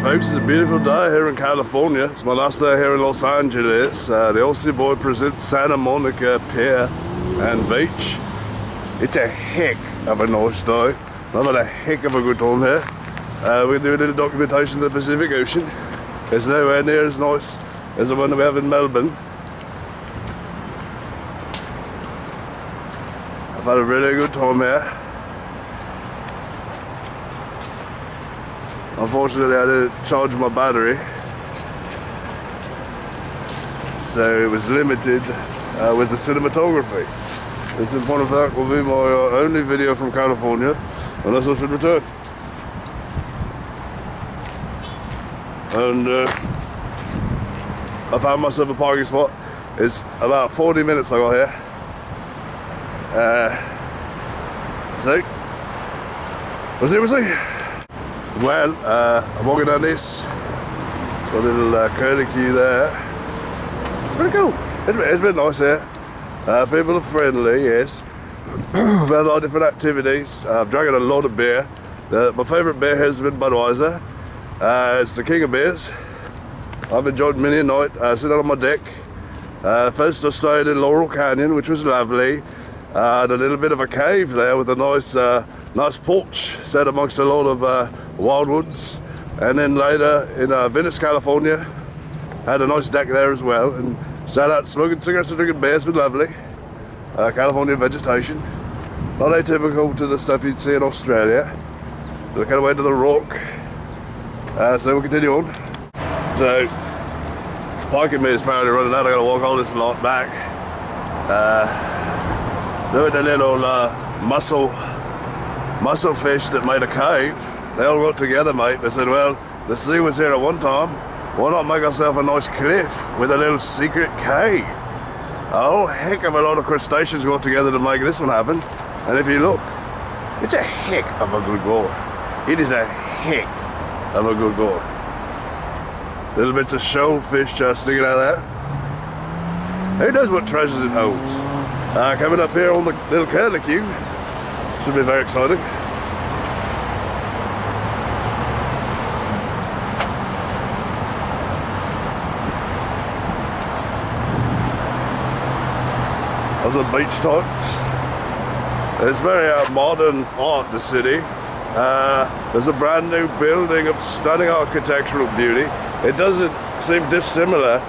Folks, it's a beautiful day here in California. It's my last day here in Los Angeles. The Aussie boy presents Santa Monica Pier and Beach. It's a heck of a nice day. I've had a heck of a good time here. We're doing a little documentation of the Pacific Ocean. It's nowhere near as nice as the one that we have in Melbourne. I've had a really good time here. Unfortunately, I didn't charge my battery, so it was limited with the cinematography. This, in point of fact, will be my only video from California, unless I should return. And I found myself a parking spot. It's about 40 minutes I got here. So, we'll see, we'll see. Well, I'm walking down this. It's got a little curly queue there. It's pretty cool. It's been nice here. People are friendly, yes. We've had a lot of different activities. I've drank a lot of beer. My favourite beer here has been Budweiser. It's the king of beers. I've enjoyed many a night sitting on my deck. First I stayed in Laurel Canyon, which was lovely. And a little bit of a cave there with a nice porch set amongst a lot of wildwoods. And then later in Venice, California, had a nice deck there as well. And sat out smoking cigarettes and drinking beer. It's been lovely. California vegetation. Not atypical to the stuff you'd see in Australia. We're kind of way to the rock. So we'll continue on. So, parking meter is apparently running out. I gotta walk all this lot back. There were the little mussel fish that made a cave. They all got together, mate. They said, well, the sea was here at one time. Why not make ourselves a nice cliff with a little secret cave? A whole heck of a lot of crustaceans got together to make this one happen. And if you look, it's a heck of a good gore. It is a heck of a good gore. Little bits of shellfish just sticking out there. Who knows what treasures it holds? Coming up here on the little curlicue. Should be very exciting. Those are beach types. It's very modern art, the city. There's a brand new building of stunning architectural beauty. It doesn't seem dissimilar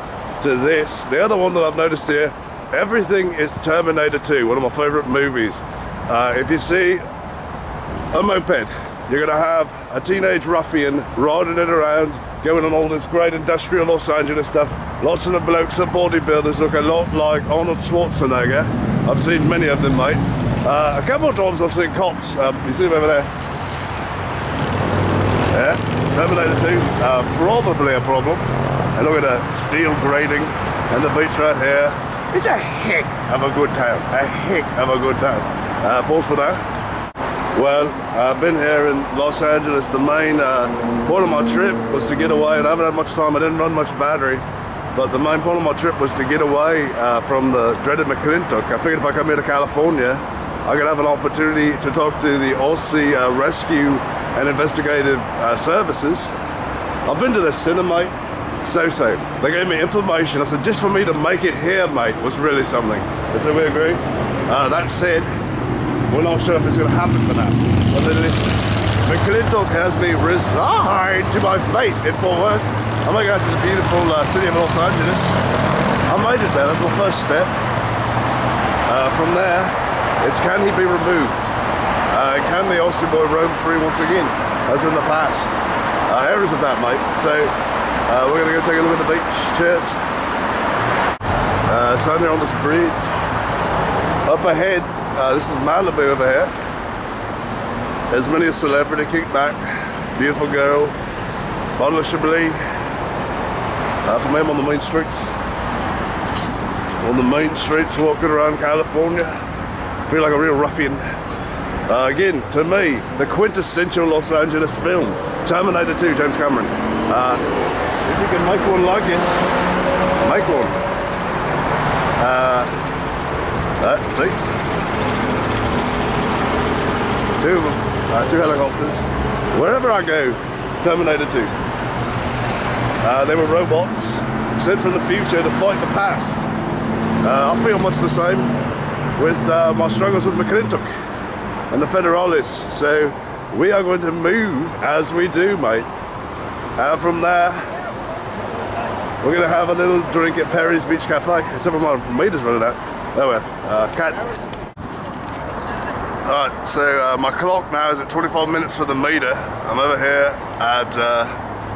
to this. The other one that I've noticed here, everything is Terminator 2, one of my favorite movies. If you see a moped, you're gonna have a teenage ruffian riding it around, going on all this great industrial Los Angeles stuff. Lots of the blokes are bodybuilders, look a lot like Arnold Schwarzenegger. I've seen many of them, mate. A couple of times I've seen cops. You see them over there? Yeah, Terminator 2, probably a problem. And look at that steel grating and the beach right here. It's a heck of a good town, a heck of a good town. Pause for now. Well, I've been here in Los Angeles. The main point of my trip was to get away, and I haven't had much time, I didn't run much battery, but the main point of my trip was to get away from the dreaded McClintock. I figured if I come here to California, I could have an opportunity to talk to the Aussie Rescue and Investigative Services. I've been to the cinema, so. They gave me information. I said, just for me to make it here, mate, was really something. They said, we agree. That said, we're not sure if it's going to happen for that. But then listen, McClintock has me resigned to my fate in Fort Worth. I'm going to go to the beautiful city of Los Angeles. I made it there, that's my first step. From there, it's can he be removed? Can the Aussie boy roam free once again, as in the past? Areas of that, mate. So, we're going to go take a look at the beach. Cheers. Standing on this bridge. Up ahead, this is Malibu over here. There's many a celebrity kicked back. Beautiful girl. Bottle of Chablis. For me, I'm on the main streets. On the main streets, walking around California. Feel like a real ruffian. Again, to me, the quintessential Los Angeles film. Terminator 2, James Cameron. If you can make one like it, make one. See? Two of them. Two helicopters. Wherever I go, Terminator 2. They were robots sent from the future to fight the past. I feel much the same with my struggles with McClintock and the Federales. So we are going to move as we do, mate. And from there, we're going to have a little drink at Perry's Beach Cafe. Except for my meter's running out. Oh well, cat. Alright, so my clock now is at 25 minutes for the meter. I'm over here at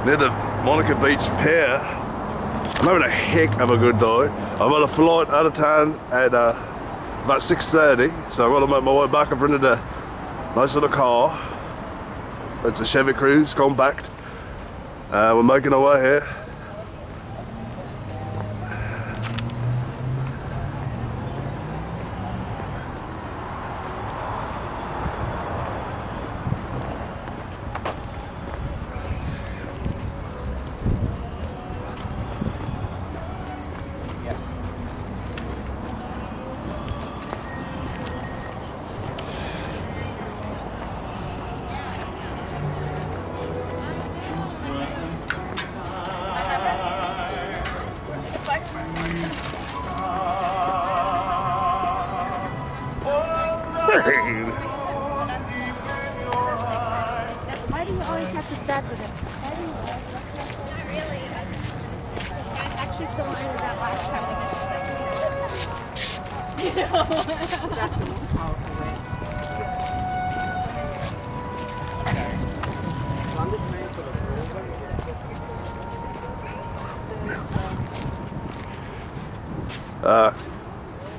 near the Monica Beach Pier. I'm having a heck of a good day. I've got a flight out of town at about 6:30, so I've got to make my way back. I've rented a nice little car. It's a Chevy Cruze, compact. We're making our way here. Why do you always have to start with it? Why do you Not really. I was actually so angry with that last time. That's the most powerful way. I'm just saying for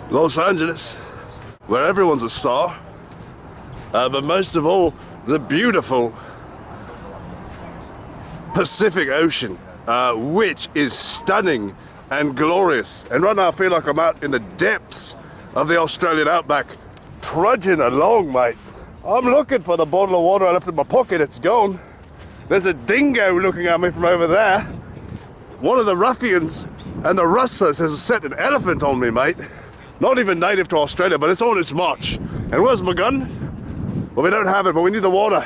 the Los Angeles, where everyone's a star, but most of all, the beautiful Pacific Ocean, which is stunning and glorious. And right now I feel like I'm out in the depths of the Australian outback, trudging along, mate. I'm looking for the bottle of water I left in my pocket. It's gone. There's a dingo looking at me from over there. One of the ruffians and the rustlers has set an elephant on me, mate. Not even native to Australia, but it's on its march. And where's my gun? Well, we don't have it, but we need the water.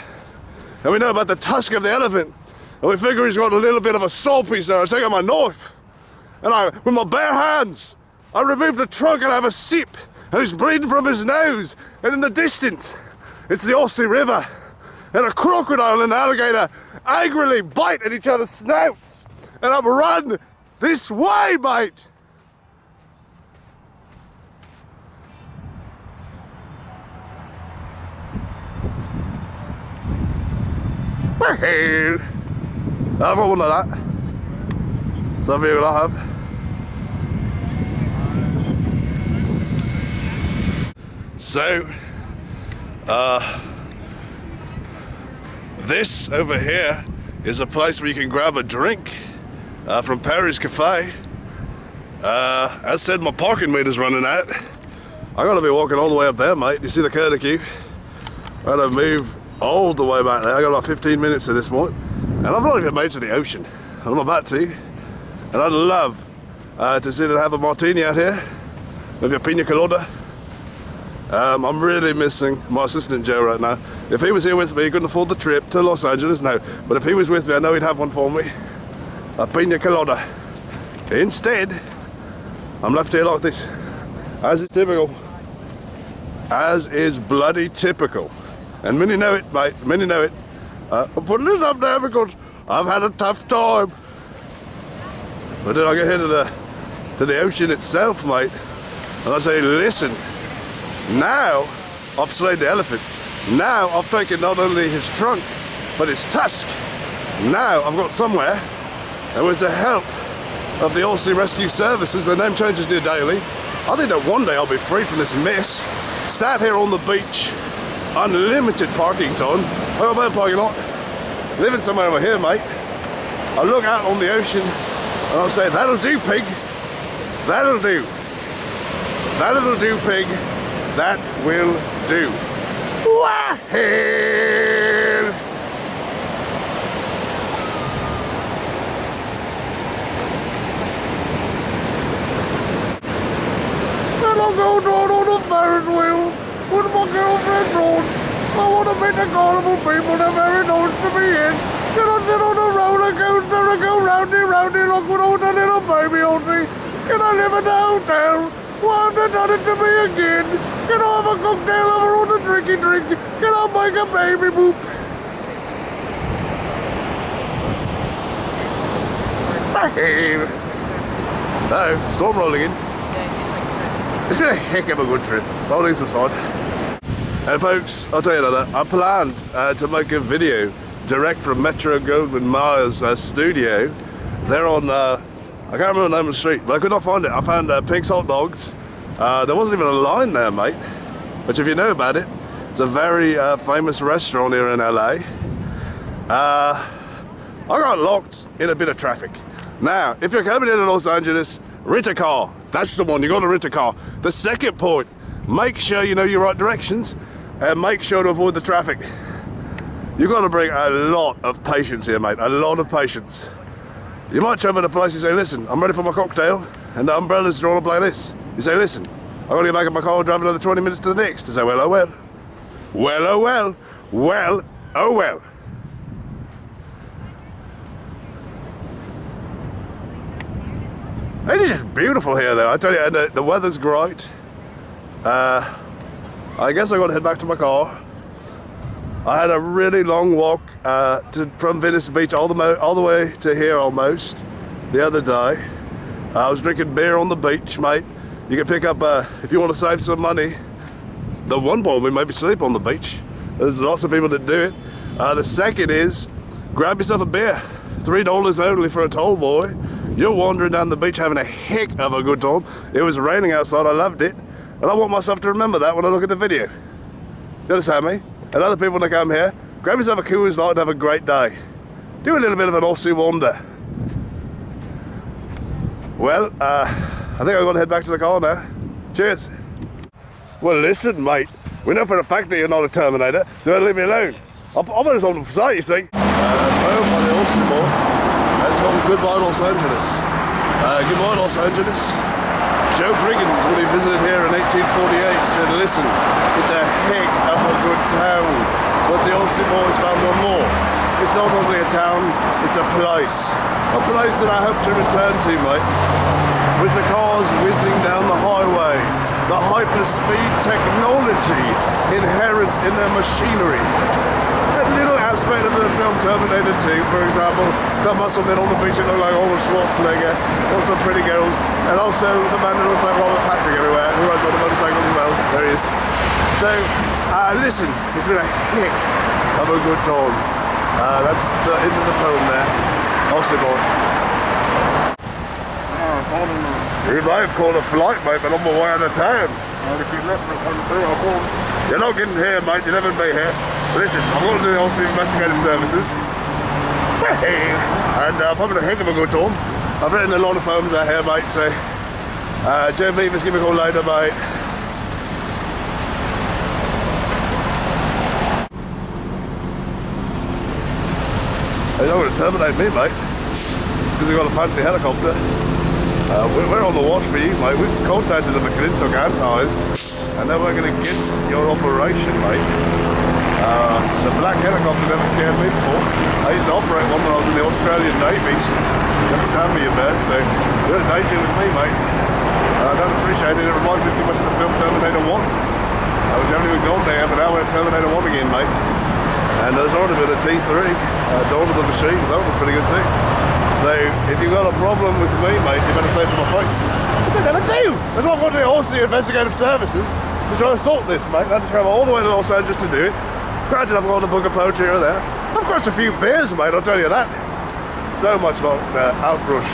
And we know about the tusk of the elephant. And we figure he's got a little bit of a stall piece there. I take out my knife. And with my bare hands, I remove the trunk and I have a sip. And he's bleeding from his nose. And in the distance, it's the Aussie River. And a crocodile and an alligator angrily bite at each other's snouts. And I've run this way, mate. I've got one of that. So here what I have. So, this over here is a place where you can grab a drink from Perry's Cafe. As said, my parking meter's running out. I gotta be walking all the way up there, mate. You see the curly queue? I gotta move all the way back there. I got about 15 minutes at this point, and I've not even made to the ocean. I'm about to, and I'd love to sit and have a martini out here, maybe a pina colada. I'm really missing my assistant Joe right now. If he was here with me, he couldn't afford the trip to Los Angeles, no. But if he was with me, I know he'd have one for me. A pina colada. Instead, I'm left here like this, as is typical. As is bloody typical. And many know it, mate, many know it. I'm putting it up there because I've had a tough time. But then I get here to the to the ocean itself, mate. And I say, listen, now I've slayed the elephant. Now I've taken not only his trunk, but his tusk. Now I've got somewhere, and with the help of the Aussie Rescue Services, the name changes near daily, I think that one day I'll be free from this mess. Sat here on the beach, unlimited parking time. I got my own parking lot. Living somewhere over here, mate. I look out on the ocean and I'll say, that'll do, pig. That'll do. That'll do, pig. That will do. Wahoo! Then I'll go down on the Ferris wheel with my girlfriend on. I want to meet the carnival people, they're very nice to be in. Then I sit on a roller coaster and go round and round it like when I was a little baby, Aussie. Can I live in a hotel? Why have they done it to me again? Can I have a cocktail over on the drinky drink? Can I make a baby boop? No, storm rolling in. It's been a heck of a good trip, all things aside. And folks, I'll tell you another, I planned to make a video direct from Metro Goldwyn Mayer's studio. They're on, I can't remember the name of the street, but I could not find it. I found Pink Salt Dogs. There wasn't even a line there, mate. But if you know about it, it's a very famous restaurant here in LA. I got locked in a bit of traffic. Now, if you're coming into Los Angeles, rent a car. That's the one, you got to rent a car. The second point, make sure you know your right directions and make sure to avoid the traffic. You've got to bring a lot of patience here, mate, a lot of patience. You might show up at a place and say, listen, I'm ready for my cocktail and the umbrella's drawn up like this. You say, listen, I've got to get back in my car and drive another 20 minutes to the next. You say, well, oh well. Well, oh well. Well, oh well. It is just beautiful here, though. I tell you, and the weather's great. I guess I got to head back to my car. I had a really long walk from Venice Beach all the way to here almost the other day. I was drinking beer on the beach, mate. You can pick up, if you want to save some money, the one point we maybe sleep on the beach. There's lots of people that do it. The second is, grab yourself a beer. $3 only for a tall boy. You're wandering down the beach having a heck of a good time. It was raining outside, I loved it. And I want myself to remember that when I look at the video. You understand me? And other people that come here, grab yourself a Coors Light and have a great day. Do a little bit of an Aussie wander. Well, I think I've got to head back to the car now. Cheers. Well, listen, mate. We know for a fact that you're not a Terminator, so leave me alone. I'm on this on the site, you see. Home by the Aussie boy. That's called Goodbye Los Angeles. Goodbye Los Angeles. Joe Briggins, when he visited here in 1848, said, listen, it's a heck of a good town, but the Aussie boys found one more. It's not only a town, it's a place that I hope to return to, mate. With the cars whizzing down the highway, the hyper-speed technology inherent in their machinery. A little aspect of the film Terminator 2, for example, got muscle men on the beach that look like Arnold Schwarzenegger, also pretty girls, and also the man that looks like Robert Patrick everywhere, who rides on the motorcycle as well. There he is. So, listen, it's been a heck of a good time. That's the end of the poem there. Aussie boy. You might have called a flight, mate, but on my way out of town. You're not getting here, mate, you'll never be here. Listen, I'm going to do the Aussie Investigative Services. And I'm having a heck of a good time. I've written a lot of poems out here, mate, so Joe Beavis, give me a call later, mate. They're not going to terminate me, mate. Since I've got a fancy helicopter. We're on the watch for you, mate. We've contacted the McClintock Antis, and they're working against your operation, mate. The black helicopter never scared me before. I used to operate one when I was in the Australian Navy. Never stand me in bed, so you're in danger with me, mate. I don't appreciate it. It reminds me too much of the film Terminator 1. I was only with Gold there, but now we're at Terminator 1 again, mate. And there's already been a T3, Dawn of the Machines. That was pretty good too. So So if you've got a problem with me, mate, you better say it to my face. That's what I never do. That's what I've got to do. Aussie Investigative Services to try to sort this, mate. I had to travel all the way to Los Angeles to do it. Granted, I've got a book of poetry here or there. I've crushed a few beers, mate, I'll tell you that. So much like outrush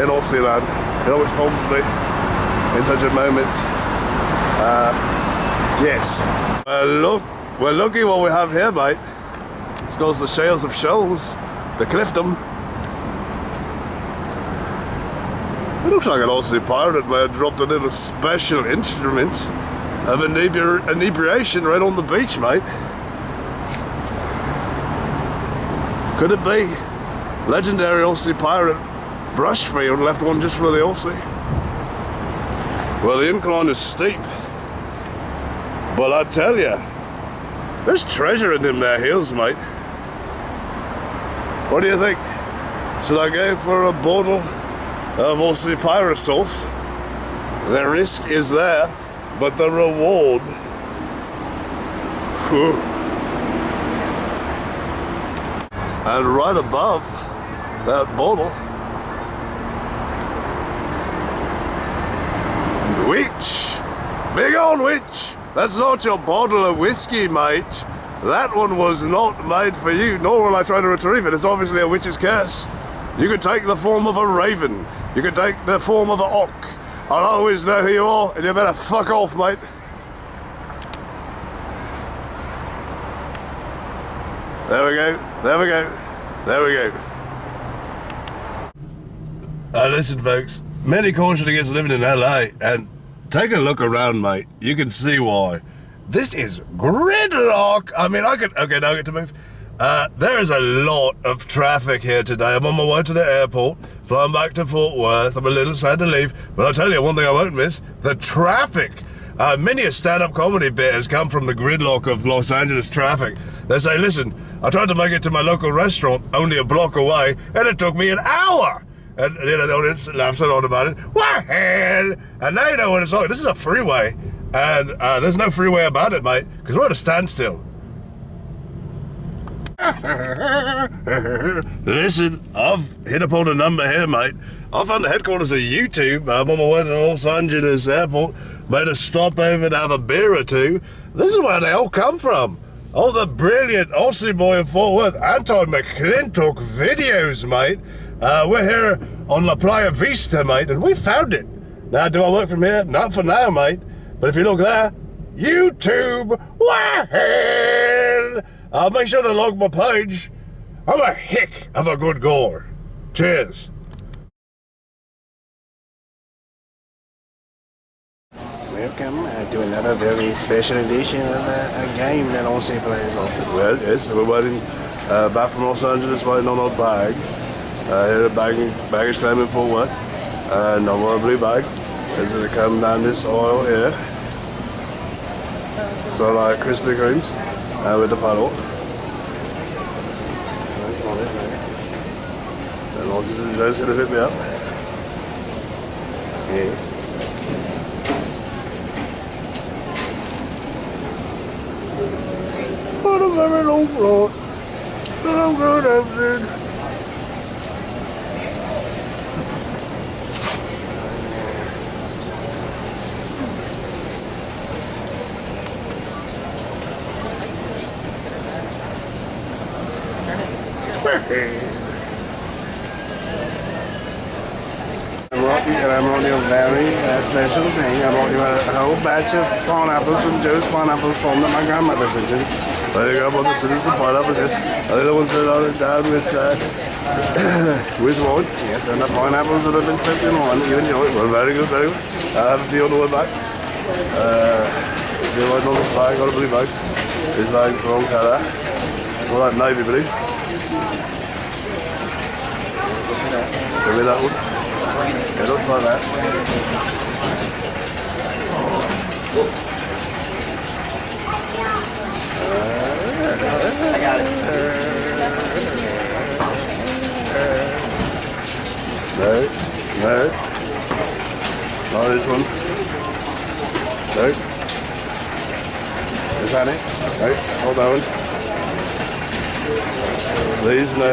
in Aussie land. It always calms me in such a moment. Yes. Look, we're lucky what we have here, mate. It's called the Shales of Shoals, the Clifton. It looks like an Aussie pirate may have dropped a little special instrument of inebriation right on the beach, mate. Could it be? Legendary Aussie pirate Brushfield left one just for the Aussie. Well, the incline is steep, but I tell you, there's treasure in them there hills, mate. What do you think? Should I go for a bottle of Aussie pirate sauce? The risk is there, but the reward, whew. And right above that bottle, witch, big old witch. That's not your bottle of whiskey, mate. That one was not made for you, nor will I try to retrieve it. It's obviously a witch's curse. You could take the form of a raven. You could take the form of an ock. I'll always know who you are, and you better fuck off, mate. There we go, there we go, there we go. Listen, folks, many caution against living in LA, and take a look around, mate. You can see why. This is gridlock. I mean, okay, now I get to move. There is a lot of traffic here today. I'm on my way to the airport, flying back to Fort Worth. I'm a little sad to leave, but I'll tell you one thing I won't miss, the traffic. Many a stand-up comedy bit has come from the gridlock of Los Angeles traffic. They say, listen, I tried to make it to my local restaurant only a block away, and it took me an hour. And you know, the audience laughs a lot about it. Well, and now you know what it's like. This is a freeway, and there's no freeway about it, mate, because we're at a standstill. Listen, I've hit upon a number here, mate. I found the headquarters of YouTube. I'm on my way to the Los Angeles airport. Made a stop over to have a beer or two. This is where they all come from. All the brilliant Aussie boy in Fort Worth, Anton McClintock videos, mate. We're here on La Playa Vista, mate, and we found it. Now, do I work from here? Not for now, mate. But if you look there, YouTube, well, I'll make sure to log my page. I'm a hick of a good goer. Cheers. Welcome to another very special edition of a game that Aussie plays often. Well, yes, we're waiting back from Los Angeles, waiting on our bag. Here at baggage claim in Fort Worth. And I've got a blue bag. It's going to come down this aisle here. So like Krispy Kremes with the paddle. And Aussie's going to pick me up. Yes. What a very long floor. But I'm good, I'm good. I brought you a very special thing. I brought you a whole batch of pineapples and juice pineapples from that my grandmother sent you. There you go, mother sent some pineapples, yes. The other ones that are down with wine. Yes, and the pineapples that have been soaked in wine. You enjoy it. Well, very good, very good. I have a few on the way back. You like another bag, got a blue bag. This bag's the wrong colour. Well, that navy blue. Give me that one. It looks like that. I got it. No, no. Not this one. No. Is that it? No, hold that one. Please, no.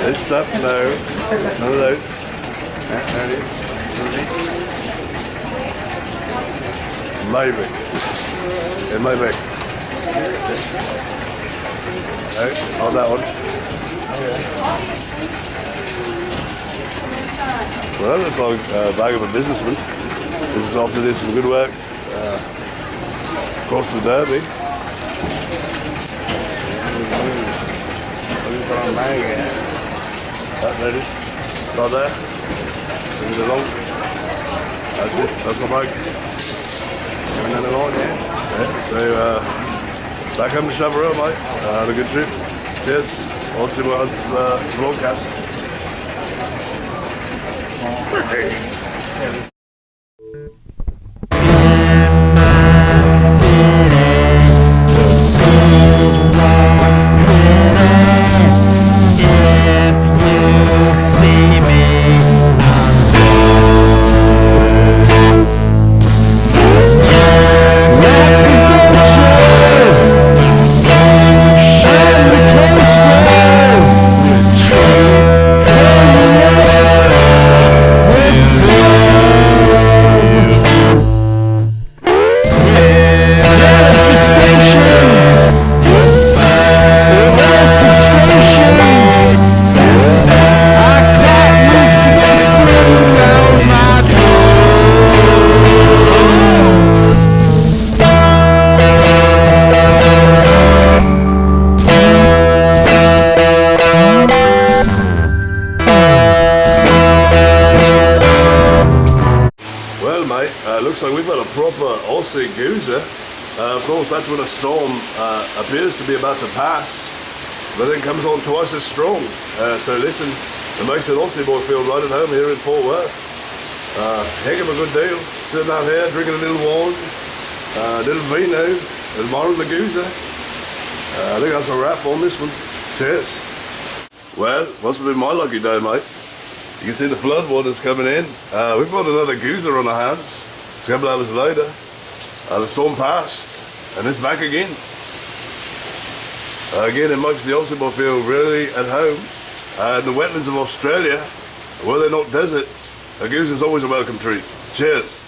This stuff, no. None of those. Yeah, there it is. Maybe. It may be. No, not that one. Well, that looks like a bag of a businessman. This is after did some good work across the Derby. There it is. Right there. Bring it along. That's it. That's my bag. Coming down the line, yeah. Yeah, so back home to Chaparral, mate. Had a good trip. Cheers. Aussie World's broadcast. Looks like we've got a proper Aussie goozer. Of course, that's when a storm appears to be about to pass, but then comes on twice as strong. So listen, it makes an Aussie boy feel right at home here in Fort Worth. Heck of a good deal. Sitting out here drinking a little wine, a little vino, admiring the goozer. I think that's a wrap on this one. Cheers. Well, must have been my lucky day, mate. You can see the flood water's coming in. We've got another goozer on our hands. A couple hours later, the storm passed, and it's back again. Again, it makes the Aussie boy feel really at home. In the wetlands of Australia, where they're not desert, a goose is always a welcome treat. Cheers.